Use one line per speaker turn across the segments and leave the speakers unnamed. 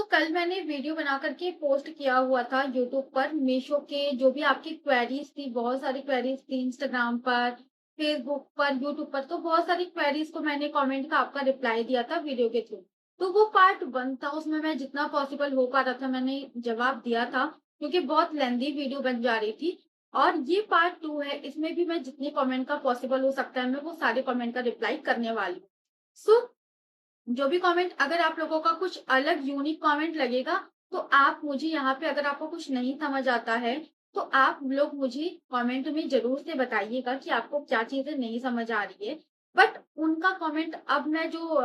कल मैंने वीडियो बना करके पोस्ट किया हुआ था यूट्यूब पर मीशो के जो भी आपकी क्वेरीज थी, बहुत सारी क्वेरीज थी इंस्टाग्राम पर, फेसबुक पर, यूट्यूब पर। तो बहुत सारी क्वेरीज को मैंने कमेंट का आपका रिप्लाई दिया था वीडियो के थ्रू। तो वो पार्ट 1 था, उसमें मैं जितना पॉसिबल हो पा रहा था मैंने जवाब दिया था, क्योंकि बहुत लेंदी वीडियो बन जा रही थी। और ये पार्ट 2 है, इसमें भी मैं जितने कमेंट का पॉसिबल हो सकता है मैं वो सारे कमेंट का रिप्लाई करने वाली हूँ। सो जो भी कमेंट, अगर आप लोगों का कुछ अलग यूनिक कमेंट लगेगा, तो आप मुझे यहाँ पे, अगर आपको कुछ नहीं समझ आता है, तो आप लोग मुझे कमेंट में ज़रूर से बताइएगा कि आपको क्या चीज़ें नहीं समझ आ रही है। बट उनका कमेंट अब मैं जो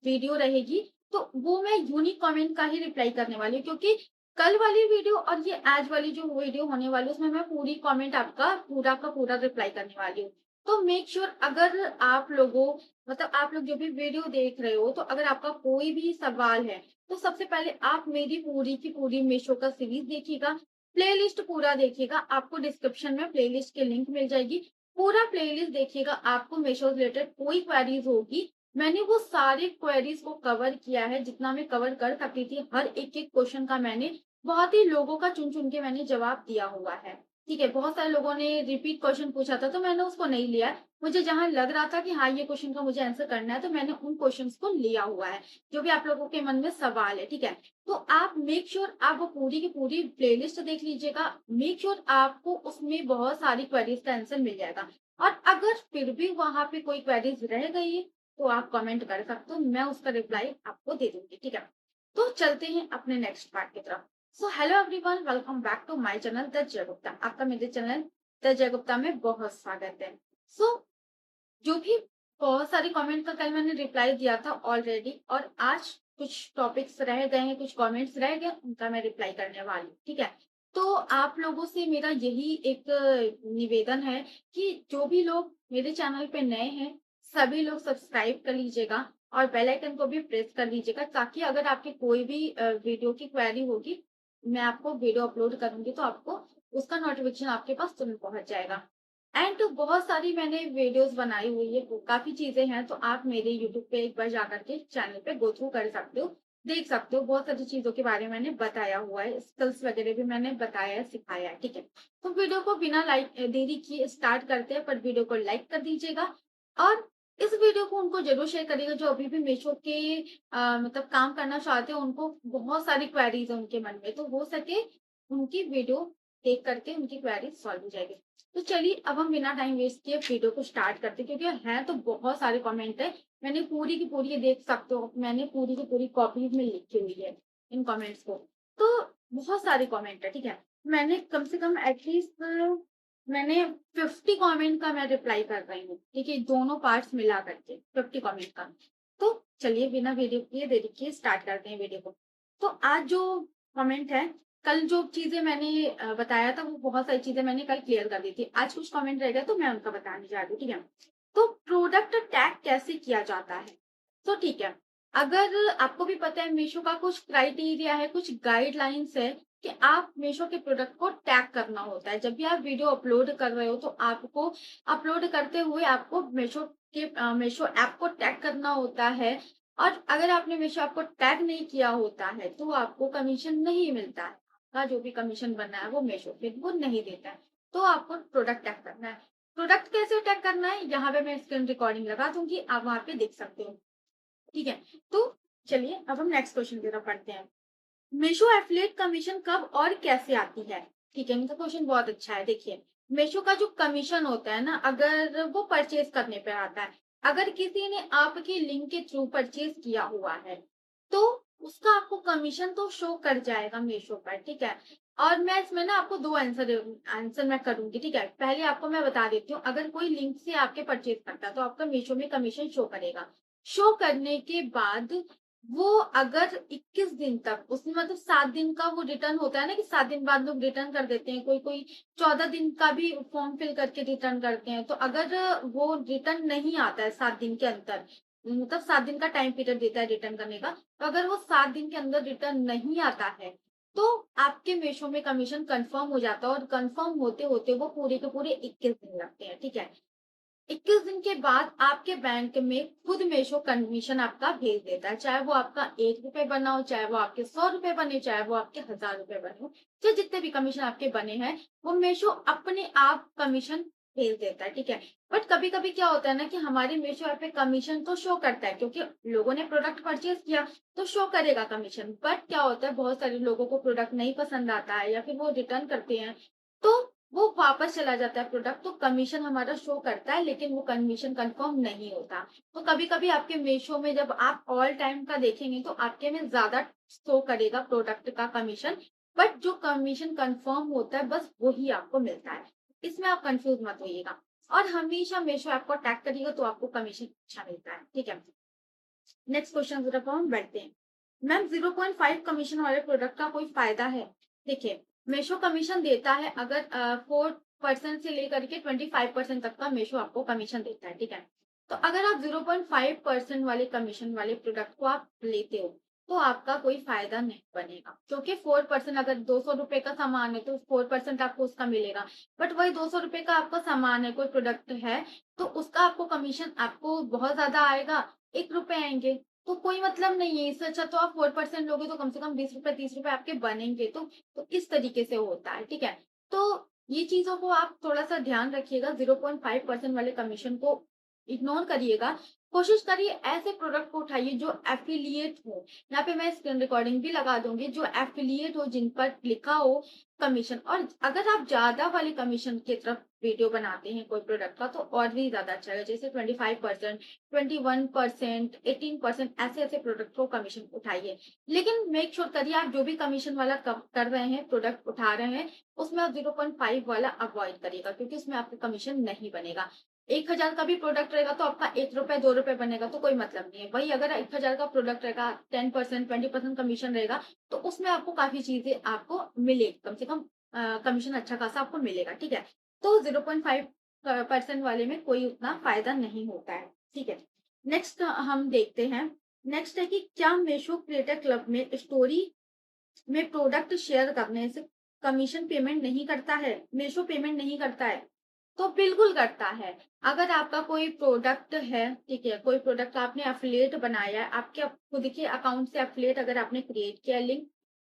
वीडियो रहेगी, तो वो मैं यूनिक कमेंट का ही रिप्लाई करने वाली हूँ, क्योंकि कल वाली वीडियो और ये आज वाली जो वीडियो होने वाली है, उसमें मैं पूरी कमेंट आपका पूरा का पूरा रिप्लाई करने वाली हूँ। तो मेक श्योर अगर आप लोगों, मतलब आप लोग जो भी वीडियो देख रहे हो, तो अगर आपका कोई भी सवाल है, तो सबसे पहले आप मेरी पूरी की पूरी मीशो का सीरीज देखिएगा, प्लेलिस्ट पूरा देखिएगा। आपको डिस्क्रिप्शन में प्लेलिस्ट की लिंक मिल जाएगी। पूरा प्लेलिस्ट देखिएगा। आपको मीशो से रिलेटेड कोई क्वेरीज होगी, मैंने वो सारे क्वेरीज को कवर किया है, जितना मैं कवर कर सकती थी। हर एक-एक क्वेश्चन का मैंने बहुत ही लोगों का चुन-चुन के मैंने जवाब दिया हुआ है। ठीक है, बहुत सारे लोगों ने रिपीट क्वेश्चन पूछा था, तो मैंने उसको नहीं लिया है। मुझे जहाँ लग रहा था कि हाँ, ये क्वेश्चन का मुझे आंसर करना है, तो मैंने उन क्वेश्चंस को लिया हुआ है, जो भी आप लोगों के मन में सवाल है, ठीक है? तो आप मेक श्योर आप वो पूरी की पूरी प्लेलिस्ट देख लीजिएगा। मेक श्योर आपको उसमें बहुत सारी क्वेरीज का आंसर मिल जाएगा। और अगर फिर भी वहाँ पे कोई क्वेरीज रह गई है, तो आप कमेंट कर सकते हो, मैं उसका रिप्लाई आपको दे दूंगी, ठीक है? तो चलते हैं अपने नेक्स्ट पार्ट की तरफ। So hello everyone, welcome back to my channel the Jay Gupta. आपका मेरे चैनल द जय गुप्ता में बहुत स्वागत है। सो जो भी बहुत सारे कमेंट का कल मैंने रिप्लाई दिया था ऑलरेडी, और आज कुछ टॉपिक्स रह गए हैं, कुछ कमेंट्स रह गए, उनका मैं रिप्लाई करने वाली हूँ, ठीक है? तो आप लोगों से मेरा यही एक निवेदन है कि जो भी लोग मेरे चैनल पे नए हैं, सभी लोग सब्सक्राइब कर लीजिएगा और बेल आइकन को भी प्रेस कर लीजिएगा, ताकि अगर आपकी कोई भी वीडियो की क्वेरी होगी, मैं आपको वीडियो अपलोड करूंगी तो आपको उसका नोटिफिकेशन आपके पास तुरंत पहुंच जाएगा। एंड बहुत सारी मैंने वीडियोस बनाई हुई है, काफ़ी चीज़ें हैं, तो आप मेरे यूट्यूब पे एक बार जाकर के चैनल पे गो थ्रू कर सकते हो, देख सकते हो। बहुत सारी चीज़ों के बारे में मैंने बताया हुआ है, स्किल्स वगैरह भी मैंने बताया है, सिखाया है, ठीक है? तो वीडियो को बिना देरी किए स्टार्ट करते हैं, पर वीडियो को लाइक कर दीजिएगा। और इस वीडियो को उनको ज़रूर शेयर करिएगा जो अभी भी मीशो के मतलब काम करना चाहते हैं, उनको बहुत सारी क्वेरीज़ है उनके मन में, तो हो सके उनकी वीडियो देख करके उनकी क्वेरीज़ सॉल्व हो जाएगी। तो चलिए अब हम बिना टाइम वेस्ट किए वीडियो को स्टार्ट करते हैं, क्योंकि हैं तो बहुत सारे कमेंट है। मैंने पूरी की पूरी, ये देख सकते हो, मैंने पूरी की पूरी कॉपीज में लिखी हुई है इन कमेंट्स को। तो बहुत सारे कमेंट है, ठीक है? मैंने कम से कम एटलीस्ट मैंने 50 कमेंट का मैं रिप्लाई कर रही हूँ, ठीक है? दोनों पार्ट्स मिला करके 50 कमेंट का। तो चलिए बिना वीडियो किए देरी किए स्टार्ट करते हैं वीडियो को। तो आज जो कमेंट है, कल जो चीज़ें मैंने बताया था, वो बहुत सारी चीज़ें मैंने कल क्लियर कर दी थी। आज कुछ कमेंट रह गए, तो मैं उनका बताने जा रही हूँ, ठीक है? तो प्रोडक्ट टैग कैसे किया जाता है? तो ठीक है, अगर आपको भी पता है मीशो का कुछ क्राइटेरिया है, कुछ गाइडलाइंस है कि आप मीशो के प्रोडक्ट को टैग करना होता है। जब भी आप वीडियो अपलोड कर रहे हो, तो आपको अपलोड करते हुए आपको मीशो ऐप को टैग करना होता है। और अगर आपने मीशो ऐप को टैग नहीं किया होता है, तो आपको कमीशन नहीं मिलता है। का जो भी कमीशन बनना है वो मीशो फिर वो नहीं देता है। तो आपको प्रोडक्ट टैग करना है। प्रोडक्ट कैसे टैग करना है, यहाँ पे मैं स्क्रीन रिकॉर्डिंग लगा दूंगी, आप वहां पे देख सकते हो, ठीक है? तो चलिए अब हम नेक्स्ट क्वेश्चन की तरफ पढ़ते हैं। मीशो एफिलिएट कमीशन कब और कैसे आती है? ठीक है, इनका क्वेश्चन बहुत अच्छा है। देखिए, मीशो का जो कमीशन होता है ना, अगर वो परचेज करने पे आता है, अगर किसी ने आपके लिंक के थ्रू परचेज किया हुआ है, तो उसका आपको कमीशन तो शो कर जाएगा मीशो पर, ठीक है? और मैं इसमें ना आपको दो आंसर आंसर मैं करूंगी, ठीक है? पहले आपको मैं बता देती हूँ, अगर कोई लिंक से आपके परचेज करता है, तो आपका मीशो में कमीशन शो करेगा। शो करने के बाद वो अगर 21 दिन तक, उसमें मतलब 7 दिन का वो रिटर्न होता है ना, कि 7 दिन बाद लोग रिटर्न कर देते हैं, कोई-कोई 14 दिन का भी फॉर्म फिल करके रिटर्न करते हैं। तो अगर वो रिटर्न नहीं आता है 7 दिन के अंदर, मतलब 7 दिन का टाइम पीरियड देता है रिटर्न करने का, तो अगर वो 7 दिन के अंदर रिटर्न नहीं आता है, तो आपके मीशो में कमीशन कन्फर्म हो जाता है, और कन्फर्म होते-होते वो पूरे के पूरे 21 दिन लगते हैं, ठीक है? 21 दिन के बाद आपके बैंक में खुद मीशो कमीशन आपका भेज देता है, चाहे वो आपका 1 रुपए बना हो, चाहे वो आपके 100 रुपए बने, चाहे वो आपके 1000 रुपए बने हो, चाहे जितने भी कमीशन आपके बने हैं वो मीशो अपने आप कमीशन भेज देता है, ठीक है। बट कभी कभी क्या होता है ना कि हमारे मीशो ऐप पे कमीशन तो शो करता है, क्योंकि लोगों ने प्रोडक्ट परचेज किया तो शो करेगा कमीशन। बट क्या होता है, बहुत सारे लोगों को प्रोडक्ट नहीं पसंद आता है या फिर वो रिटर्न करते हैं, तो वो वापस चला जाता है प्रोडक्ट, तो कमीशन हमारा शो करता है लेकिन वो कमीशन कंफर्म नहीं होता। तो कभी कभी आपके मीशो में जब आप ऑल टाइम का देखेंगे तो आपके में ज्यादा शो करेगा प्रोडक्ट का कमीशन, बट जो कमीशन कंफर्म होता है बस वही आपको मिलता है। इसमें आप कंफ्यूज मत होइएगा, और हमेशा मीशो ऐप को टैग करिएगा तो आपको कमीशन अच्छा मिलता है, ठीक है। नेक्स्ट क्वेश्चन तरफ हम बढ़ते हैं। मैम 0.5 कमीशन वाले प्रोडक्ट का कोई फायदा है? देखिए, मीशो कमीशन देता है अगर 4% से लेकर के 25% तक का मीशो आपको कमीशन देता है, ठीक है। तो अगर आप 0.5% वाले कमीशन वाले प्रोडक्ट को आप लेते हो तो आपका कोई फायदा नहीं बनेगा, क्योंकि 4% अगर 200 रुपए का सामान है तो 4% आपको उसका मिलेगा। बट वही 200 रुपए का आपका सामान है, कोई प्रोडक्ट है, तो उसका आपको कमीशन आपको बहुत ज्यादा आएगा, 1 रुपए आएंगे, तो कोई मतलब नहीं है। इससे अच्छा तो आप 4% लोगे तो कम से कम 20 रुपए 30 रुपए आपके बनेंगे। तो इस तरीके से होता है, ठीक है। तो ये चीजों को आप थोड़ा सा ध्यान रखिएगा, 0.5% वाले कमीशन को इग्नोर करिएगा। कोशिश करिए ऐसे प्रोडक्ट को उठाइए जो एफिलिएट हो। यहाँ पे मैं स्क्रीन रिकॉर्डिंग भी लगा दूंगी, जो एफिलिएट हो, जिन पर लिखा हो कमीशन। और अगर आप ज्यादा वाले कमीशन की तरफ वीडियो बनाते हैं कोई प्रोडक्ट का तो और भी ज्यादा अच्छा है, जैसे 25%, 21%, 18%, ऐसे ऐसे प्रोडक्ट को कमीशन उठाइए। लेकिन मेक श्योर करिए आप जो भी कमीशन वाला कर रहे हैं, प्रोडक्ट उठा रहे हैं, उसमें आप 0.5 वाला अवॉइड करिएगा, क्योंकि उसमें आपका कमीशन नहीं बनेगा। 1000 का भी प्रोडक्ट रहेगा तो आपका 1 रुपए 2 रुपए बनेगा तो कोई मतलब नहीं है। वही अगर 1000 का प्रोडक्ट रहेगा, 10% 20% कमीशन रहेगा, तो उसमें आपको काफी चीजें आपको मिलेगी, कम से कम कमीशन अच्छा खासा आपको मिलेगा, ठीक है। तो 0.5% वाले में कोई उतना फायदा नहीं होता है, ठीक है। नेक्स्ट हम देखते हैं। नेक्स्ट है कि क्या मीशो क्रिएटर क्लब में स्टोरी में प्रोडक्ट शेयर करने से कमीशन पेमेंट नहीं करता है, मीशो पेमेंट नहीं करता है? तो बिल्कुल करता है। अगर आपका कोई प्रोडक्ट है, ठीक है, कोई प्रोडक्ट आपने एफिलिएट बनाया है, आपके खुद के अकाउंट से एफिलिएट अगर आपने क्रिएट किया लिंक,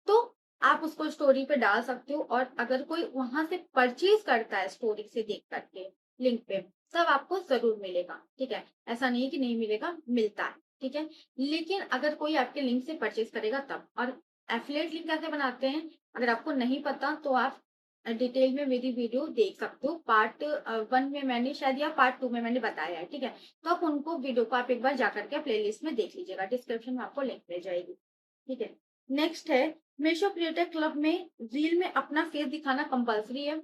तो आप उसको स्टोरी पे डाल सकते हो, और अगर कोई वहां से परचेज करता है स्टोरी से देख करके लिंक पे, तब आपको जरूर मिलेगा, ठीक है। ऐसा नहीं है कि नहीं मिलेगा, मिलता है, ठीक है। लेकिन अगर कोई आपके लिंक से परचेज करेगा तब। और एफिलिएट लिंक कैसे बनाते हैं, अगर आपको नहीं पता तो आप डिटेल में मेरी वीडियो देख सकते हो। पार्ट 1 में मैंने शायद, या पार्ट 2 में मैंने बताया है, ठीक है। तो आप उनको वीडियो को आप एक बार जाकर के प्लेलिस्ट में देख लीजिएगा, डिस्क्रिप्शन में आपको लिंक मिल जाएगी, ठीक है। नेक्स्ट है, मीशो क्रिएटर क्लब में रील में अपना फेस दिखाना कंपलसरी है?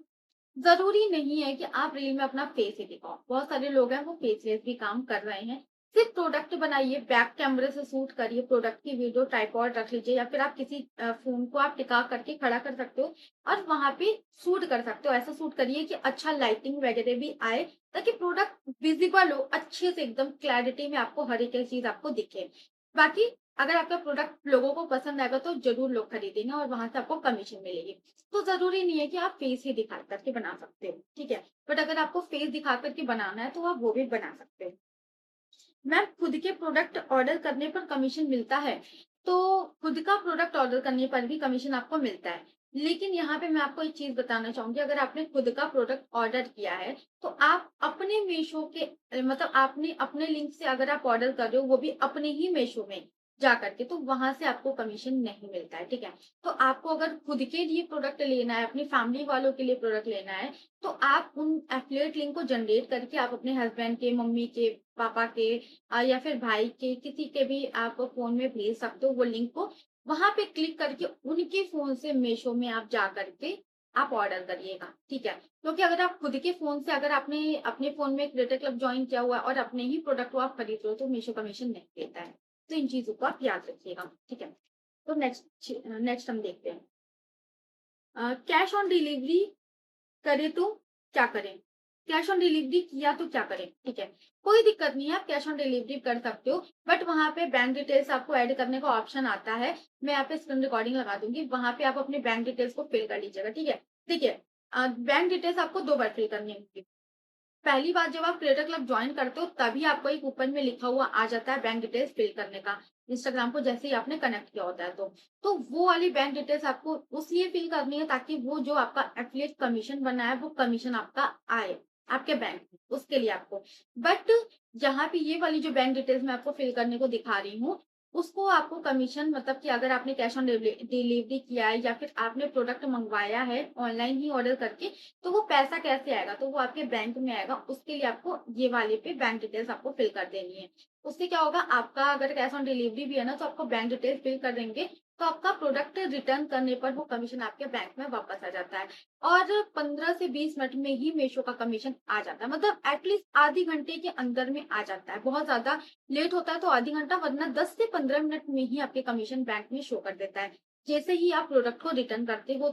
जरूरी नहीं है कि आप रील में अपना फेस ही दिखाओ, बहुत सारे लोग हैं वो फेसलेस भी काम कर रहे हैं। सिर्फ प्रोडक्ट बनाइए, बैक कैमरे से शूट करिए, प्रोडक्ट की वीडियो ट्राइपॉड रख लीजिए, या फिर आप किसी फोन को आप टिका करके खड़ा कर सकते हो और वहां पे शूट कर सकते हो। ऐसा शूट करिए कि अच्छा लाइटिंग वगैरह भी आए, ताकि प्रोडक्ट विजिबल हो अच्छे से, एकदम क्लैरिटी में आपको हर एक चीज आपको दिखे। बाकी अगर आपका प्रोडक्ट लोगों को पसंद आएगा तो जरूर लोग खरीदेंगे और वहां से आपको कमीशन मिलेगी। तो जरूरी नहीं है कि आप फेस ही दिखा करके बना सकते हो, ठीक है। बट अगर आपको फेस दिखा करके बनाना है तो आप वो भी बना सकते हो। मैम खुद के प्रोडक्ट ऑर्डर करने पर कमीशन मिलता है? तो खुद का प्रोडक्ट ऑर्डर करने पर भी कमीशन आपको मिलता है। लेकिन यहाँ पे मैं आपको एक चीज बताना चाहूंगी, अगर आपने खुद का प्रोडक्ट ऑर्डर किया है तो आप अपने मीशो के मतलब आपने अपने लिंक से अगर आप ऑर्डर कर रहे हो, वो भी अपने ही मीशो में जा करके, तो वहां से आपको कमीशन नहीं मिलता है, ठीक है। तो आपको अगर खुद के लिए प्रोडक्ट लेना है, अपनी फैमिली वालों के लिए प्रोडक्ट लेना है, तो आप उन एफिलिएट लिंक को जनरेट करके आप अपने हस्बैंड के, मम्मी के, पापा के या फिर भाई के, किसी के भी आप फोन में भेज सकते हो वो लिंक को। वहां पे क्लिक करके उनके फोन से मीशो में आप जा करके आप ऑर्डर करिएगा, ठीक है। क्योंकि अगर आप खुद के फोन से, अगर आपने अपने फोन में क्रिएटर क्लब ज्वाइन किया हुआ है और अपने ही प्रोडक्ट को आप खरीद रहे हो, तो मीशो कमीशन नहीं देता है। तो इन चीजों को आप याद रखिएगा, ठीक है। तो नेक्स्ट नेक्स्ट हम देखते हैं, कैश ऑन डिलीवरी करे तो क्या करें? कैश ऑन डिलीवरी किया तो क्या करें, ठीक है। कोई दिक्कत नहीं है, आप कैश ऑन डिलीवरी कर सकते हो, बट वहां पे बैंक डिटेल्स आपको ऐड करने का ऑप्शन आता है। मैं यहाँ पे स्क्रीन रिकॉर्डिंग लगा दूंगी, वहां पे आप अपने बैंक डिटेल्स को फिल कर लीजिएगा, ठीक है। ठीक है, बैंक डिटेल्स आपको 2 बार फिल करनी होगी। पहली बार जब आप क्रिएटर क्लब ज्वाइन करते हो तभी आपको एक ऊपर में लिखा हुआ आ जाता है बैंक डिटेल्स फिल करने का, इंस्टाग्राम को जैसे ही आपने कनेक्ट किया होता है तो वो वाली बैंक डिटेल्स आपको उसलिए फिल करनी है ताकि वो जो आपका एफिलिएट कमीशन बना है वो कमीशन आपका आए आपके बैंक में, उसके लिए आपको। बट यहाँ पे ये वाली जो बैंक डिटेल्स मैं आपको फिल करने को दिखा रही हूँ, उसको आपको कमीशन मतलब कि अगर आपने कैश ऑन डिलीवरी किया है या फिर आपने प्रोडक्ट मंगवाया है ऑनलाइन ही ऑर्डर करके, तो वो पैसा कैसे आएगा, तो वो आपके बैंक में आएगा। उसके लिए आपको ये वाले पे बैंक डिटेल्स आपको फिल कर देनी है। उससे क्या होगा, आपका अगर कैश ऑन डिलीवरी भी है ना, तो आपको बैंक डिटेल्स फिल कर देंगे, तो आपका प्रोडक्ट रिटर्न करने पर वो कमीशन आपके बैंक में वापस आ जाता है। और 15 से 20 मिनट में ही मीशो का कमीशन आ जाता है, मतलब एटलीस्ट आधे घंटे के अंदर में आ जाता है। बहुत ज्यादा लेट होता है तो आधी घंटा, वरना 10 से 15 मिनट में ही आपके कमीशन बैंक में शो कर देता है, जैसे ही आप प्रोडक्ट को रिटर्न करते हो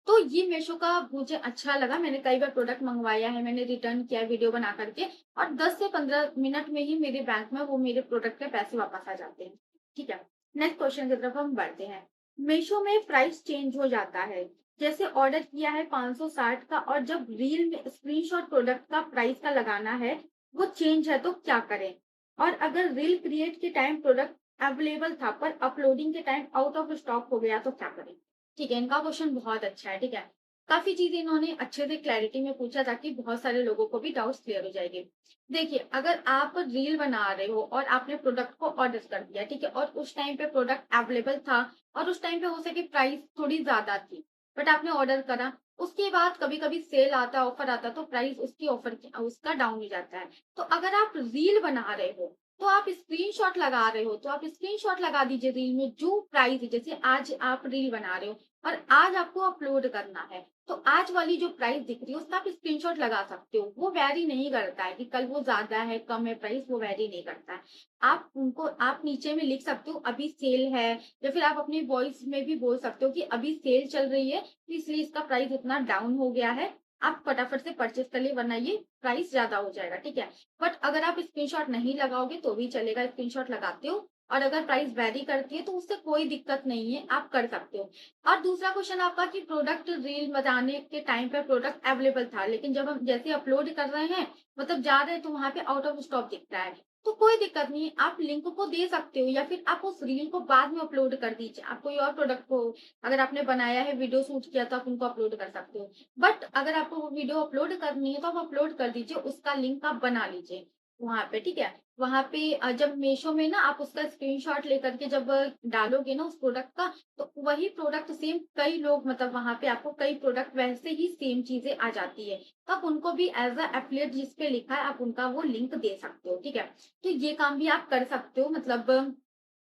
तो ये मीशो का मुझे अच्छा लगा। मैंने कई बार प्रोडक्ट मंगवाया है, मैंने रिटर्न किया है वीडियो बना करके, और 10 से 15 मिनट में ही मेरे बैंक में वो मेरे प्रोडक्ट के पैसे वापस आ जाते हैं। ठीक है, नेक्स्ट क्वेश्चन की तरफ हम बढ़ते हैं। मीशो में प्राइस चेंज हो जाता है, जैसे ऑर्डर किया है 560 का और जब रील में स्क्रीनशॉट प्रोडक्ट का प्राइस का लगाना है वो चेंज है तो क्या करें? और अगर रील क्रिएट के टाइम प्रोडक्ट अवेलेबल था पर अपलोडिंग के टाइम आउट ऑफ स्टॉक हो गया तो क्या करें? ठीक है, इनका क्वेश्चन बहुत अच्छा है। ठीक है, काफी चीजें इन्होंने अच्छे से क्लैरिटी में पूछा ताकि बहुत सारे लोगों को भी डाउट्स क्लियर हो जाएंगे। देखिए, अगर आप रील बना रहे हो और आपने प्रोडक्ट को ऑर्डर कर दिया, ठीक है, और उस टाइम पे प्रोडक्ट अवेलेबल था और उस टाइम पे हो सके प्राइस थोड़ी ज्यादा थी, बट आपने ऑर्डर करा, उसके बाद कभी कभी सेल आता, ऑफर आता, तो प्राइस उसकी ऑफर उसका डाउन हो जाता है। तो अगर आप रील बना रहे हो तो आप स्क्रीनशॉट लगा रहे हो, तो आप स्क्रीनशॉट लगा दीजिए रील में जो प्राइस है। जैसे आज आप रील बना रहे हो और आज आपको अपलोड करना है, तो आज वाली जो प्राइस दिख रही है उसका आप स्क्रीनशॉट लगा सकते हो। वो वैरी नहीं करता है कि कल वो ज्यादा है कम है प्राइस, वो वैरी नहीं करता है। आप नीचे में लिख सकते हो अभी सेल है, या फिर आप अपनी वॉइस में भी बोल सकते हो कि अभी सेल चल रही है तो इसलिए इसका प्राइस इतना डाउन हो गया है, आप फटाफट से परचेज कर लिए वरना ये प्राइस ज्यादा हो जाएगा। ठीक है, बट अगर आप स्क्रीनशॉट नहीं लगाओगे तो भी चलेगा, स्क्रीनशॉट लगाते हो और अगर प्राइस वेरी करती है तो उससे कोई दिक्कत नहीं है, आप कर सकते हो। और दूसरा क्वेश्चन आपका कि प्रोडक्ट रील बनाने के टाइम पे प्रोडक्ट अवेलेबल था, लेकिन जब हम जैसे अपलोड कर रहे हैं, मतलब जा रहे हैं, तो वहां पे आउट ऑफ स्टॉक दिख रहा है, तो कोई दिक्कत नहीं है, आप लिंक को दे सकते हो या फिर आप उस रील को बाद में अपलोड कर दीजिए। आप कोई और प्रोडक्ट को अगर आपने बनाया है, वीडियो शूट किया, तो आप उनको अपलोड कर सकते हो। बट अगर आपको वो वीडियो अपलोड करनी है तो आप अपलोड कर दीजिए, उसका लिंक आप बना लीजिए वहां पे। ठीक है, वहां पे जब मीशो में ना आप उसका स्क्रीनशॉट लेकर के जब डालोगे ना उस प्रोडक्ट का, तो वही प्रोडक्ट सेम कई लोग, मतलब वहां पे आपको कई प्रोडक्ट वैसे ही सेम चीजें आ जाती है, तो आप उनको भी एज अ एफिलिएट जिस पे लिखा है आप उनका वो लिंक दे सकते हो। ठीक है, तो ये काम भी आप कर सकते हो। मतलब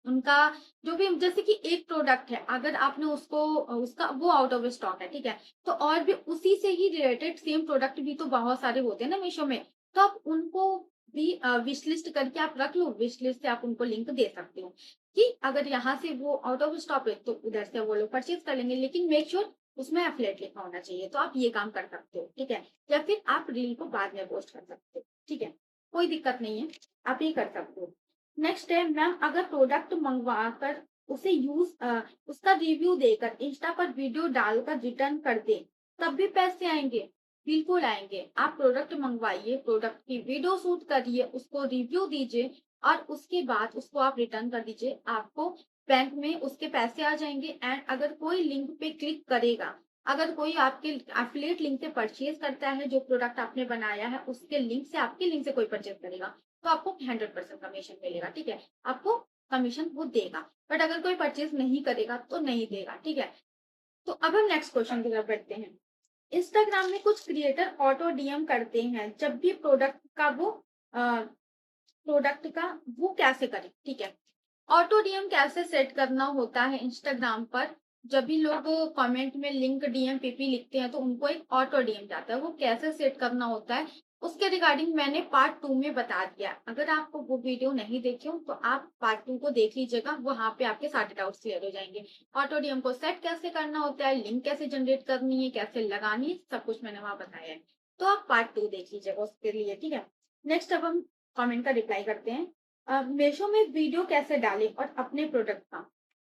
उनका जो भी, जैसे कि एक प्रोडक्ट है, अगर आपने उसको उसका वो आउट ऑफ स्टॉक है, ठीक है, तो और भी उसी से ही रिलेटेड सेम प्रोडक्ट भी तो बहुत सारे होते हैं ना मीशो में, तो आप उनको भी विश लिस्ट करके आप रख लो, विश लिस्ट से आप उनको लिंक दे सकते हो कि अगर यहाँ से वो आउट ऑफ स्टॉक है तो उधर से वो लोग परचेज कर लेंगे, लेकिन मेक श्योर उसमें एफिलिएट लिखा होना चाहिए। तो आप ये काम कर सकते हो। ठीक है, या फिर आप रील को बाद में पोस्ट कर सकते हो। ठीक है, कोई दिक्कत नहीं है, आप ये कर सकते हो। नेक्स्ट है मैम, अगर प्रोडक्ट मंगवा कर उसे उसका रिव्यू देकर इंस्टा पर वीडियो डालकर रिटर्न कर दे, तब भी पैसे आएंगे? बिल्कुल आएंगे। आप प्रोडक्ट मंगवाइए, प्रोडक्ट की वीडियो शूट करिए, उसको रिव्यू दीजिए और उसके बाद उसको आप रिटर्न कर दीजिए, आपको बैंक में उसके पैसे आ जाएंगे। एंड अगर कोई लिंक पे क्लिक करेगा, अगर कोई आपके एफिलिएट लिंक से परचेज करता है, जो प्रोडक्ट आपने बनाया है उसके लिंक से, आपके लिंक से कोई परचेज करेगा, तो आपको 100% कमीशन मिलेगा। ठीक है, आपको कमीशन वो देगा। बट अगर कोई परचेज नहीं करेगा तो नहीं देगा। ठीक है, तो अब हम नेक्स्ट क्वेश्चन की तरफ बढ़ते हैं। इंस्टाग्राम में कुछ क्रिएटर ऑटो डीएम करते हैं जब भी प्रोडक्ट का वो कैसे करें? ठीक है, ऑटो डीएम कैसे सेट करना होता है इंस्टाग्राम पर, जब भी लोग कमेंट में लिंक डीएम पीपी लिखते हैं तो उनको एक ऑटो डीएम जाता है, वो कैसे सेट करना होता है उसके रिगार्डिंग मैंने पार्ट 2 में बता दिया। अगर आपको वो वीडियो नहीं देखी हो तो आप पार्ट 2 को देख लीजिएगा, वहां पे आपके सारे डाउट्स क्लियर हो जाएंगे। ऑटो डीएम को सेट कैसे करना होता है, लिंक कैसे जनरेट करनी है, कैसे लगानी है, सब कुछ मैंने वहां बताया है, तो आप पार्ट 2 देख लीजिएगा उसके लिए। ठीक है, नेक्स्ट अब हम कमेंट का रिप्लाई करते हैं। मीशो में वीडियो कैसे डालें और अपने प्रोडक्ट का?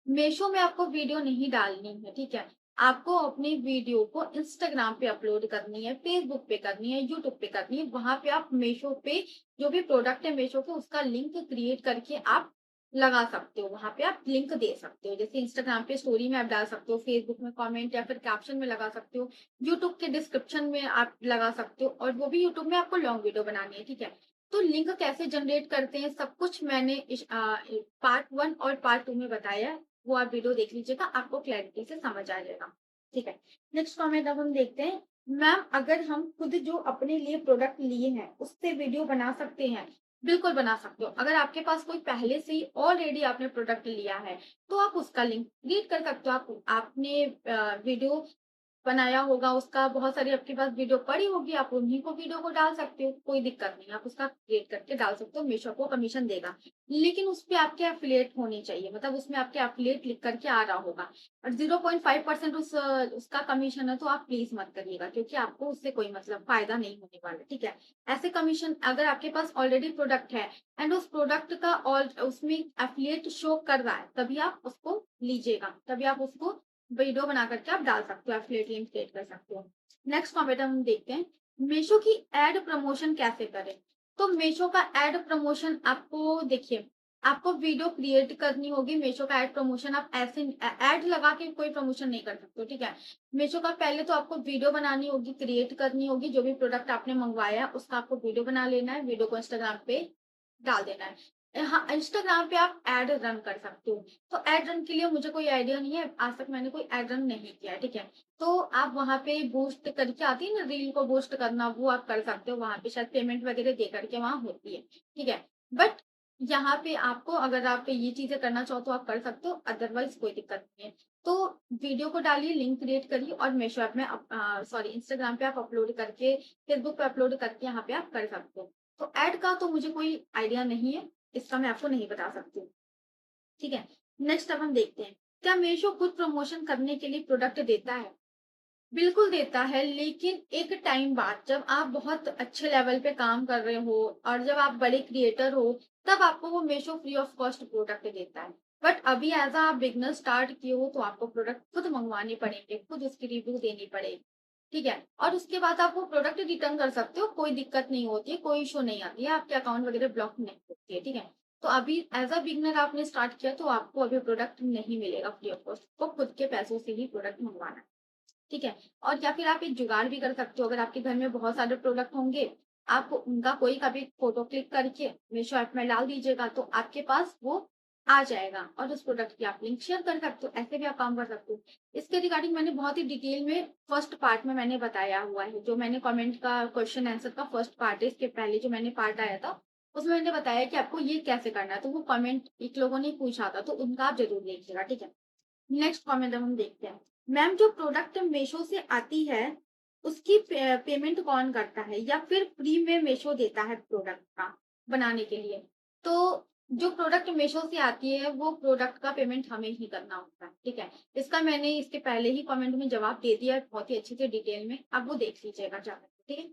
मीशो में आपको वीडियो नहीं डालनी है। ठीक है, आपको अपनी वीडियो को इंस्टाग्राम पे अपलोड करनी है, फेसबुक पे करनी है, यूट्यूब पे करनी है। वहां पे आप मीशो पे जो भी प्रोडक्ट है मीशो के, उसका लिंक क्रिएट करके आप लगा सकते हो। वहां पे आप लिंक दे सकते हो, जैसे इंस्टाग्राम पे स्टोरी में आप डाल सकते हो, फेसबुक में कमेंट या फिर कैप्शन में लगा सकते हो, यूट्यूब के डिस्क्रिप्शन में आप लगा सकते हो, और वो भी यूट्यूब में आपको लॉन्ग वीडियो बनानी है, ठीक है। तो लिंक कैसे जनरेट करते हैं सब कुछ मैंने पार्ट 1 और पार्ट 2 में बताया है। वो आप वीडियो देख लीजिएगा, आपको क्लैरिटी से समझ आ जाएगा। ठीक है। नेक्स्ट कमेंट अब हम देखते हैं। मैम, अगर हम खुद जो अपने लिए प्रोडक्ट लिए हैं उससे वीडियो बना सकते हैं? बिल्कुल बना सकते हो। अगर आपके पास कोई पहले से ही ऑलरेडी आपने प्रोडक्ट लिया है तो आप उसका लिंक क्रिएट कर सकते हो। आप आपने वीडियो बनाया होगा, उसका बहुत सारी आपके पास वीडियो पड़ी होगी, आप उन्हीं को वीडियो को डाल सकते हो, कोई दिक्कत नहीं, आप उसका क्रिएट करके डाल सकते हो, मीशो को कमीशन देगा। लेकिन उसपे आपके एफिलिएट होने चाहिए, मतलब उसमें आपके एफिलिएट लिख करके आ रहा होगा, और 0.5% उसका कमीशन है, तो आप प्लीज मत करिएगा, क्योंकि आपको उससे कोई मतलब फायदा नहीं होने वाला, ठीक है। ऐसे कमीशन अगर आपके पास ऑलरेडी प्रोडक्ट है एंड उस प्रोडक्ट का और उसमें एफिलिएट शो कर रहा है, तभी आप उसको लीजिएगा, तभी आप उसको वीडियो बना करके आप डाल सकते हो, एफिलिएट लिंक क्रिएट कर सकते हो। नेक्स्ट कमेंट हम देखते हैं, मीशो की एड प्रमोशन कैसे करें? तो मीशो का एड प्रमोशन आपको देखिए, आपको वीडियो क्रिएट करनी होगी। मीशो का एड प्रमोशन आप ऐसे एड लगा के कोई प्रमोशन नहीं कर सकते हो, ठीक है। मीशो का पहले तो आपको वीडियो बनानी होगी, क्रिएट करनी होगी, जो भी प्रोडक्ट आपने मंगवाया है उसका आपको वीडियो बना लेना है, वीडियो को इंस्टाग्राम पे डाल देना है। हाँ, इंस्टाग्राम पे आप एड रन कर सकते हो। तो एड रन के लिए मुझे कोई आइडिया नहीं है, आज तक मैंने कोई एड रन नहीं किया है, ठीक है। तो आप वहाँ पे बूस्ट करके आती है ना, रील को बूस्ट करना, वो आप कर सकते हो। वहाँ पे शायद पेमेंट वगैरह दे करके वहाँ होती है, ठीक है। बट यहाँ पे आपको, अगर आप ये चीजें करना चाहो तो आप कर सकते हो, अदरवाइज कोई दिक्कत नहीं है। तो वीडियो को डालिए, लिंक क्रिएट करिए, और मीशो ऐप में सॉरी इंस्टाग्राम पे आप अपलोड करके, फेसबुक पे अपलोड करके यहाँ पे आप कर सकते हो। तो ऐड का तो मुझे कोई आइडिया नहीं है, इसका मैं आपको नहीं बता सकती, ठीक है। नेक्स्ट अब हम देखते हैं, क्या मीशो खुद प्रमोशन करने के लिए प्रोडक्ट देता है? बिल्कुल देता है, लेकिन एक टाइम बाद जब आप बहुत अच्छे लेवल पे काम कर रहे हो और जब आप बड़े क्रिएटर हो, तब आपको वो Meesho free of cost product देता है। बट अभी एज आप बिगनर स्टार्ट किए हो तो आपको प्रोडक्ट खुद मंगवाने पड़ेंगे, खुद उसकी रिव्यू देनी पड़ेगी, ठीक है। और उसके बाद आप वो प्रोडक्ट रिटर्न कर सकते हो, कोई दिक्कत नहीं होती है, कोई इशू नहीं आती है, आपके अकाउंट वगैरह ब्लॉक नहीं होती है, ठीक है। तो अभी एज अ बिगनर आपने स्टार्ट किया तो आपको अभी प्रोडक्ट नहीं मिलेगा फ्री ऑफ कॉस्ट, तो खुद के पैसों से ही प्रोडक्ट मंगवाना है, ठीक है। और या फिर आप एक जुगाड़ भी कर सकते हो, अगर आपके घर में बहुत सारे प्रोडक्ट होंगे, आप उनका कोई का भी फोटो क्लिक करके मीशो ऐप में डाल दीजिएगा, तो आपके पास वो आ जाएगा, और उस प्रोडक्ट की आप लिंक शेयर कर सकते हो, ऐसे भी आप काम कर सकते हो। इसके रिगार्डिंग मैंने बहुत ही डिटेल में फर्स्ट पार्ट में मैंने बताया हुआ है, जो मैंने कमेंट का क्वेश्चन आंसर का फर्स्ट पार्ट है, इसके पहले जो मैंने पार्ट आया था उसमें मैंने बताया कि आपको ये कैसे करना है, तो वो कमेंट एक लोगों ने पूछा था, तो उनका आप जरूर देखिएगा, ठीक है। नेक्स्ट कमेंट हम देखते हैं, मैम जो प्रोडक्ट मीशो से आती है उसकी पेमेंट कौन करता है, या फिर फ्री में मीशो देता है प्रोडक्ट का बनाने के लिए? तो जो प्रोडक्ट मीशो से आती है वो प्रोडक्ट का पेमेंट हमें ही करना होता है, ठीक है। इसका मैंने इसके पहले ही कमेंट में जवाब दे दिया है बहुत ही अच्छे से डिटेल में, आप वो देख लीजिएगा जाकर, ठीक है।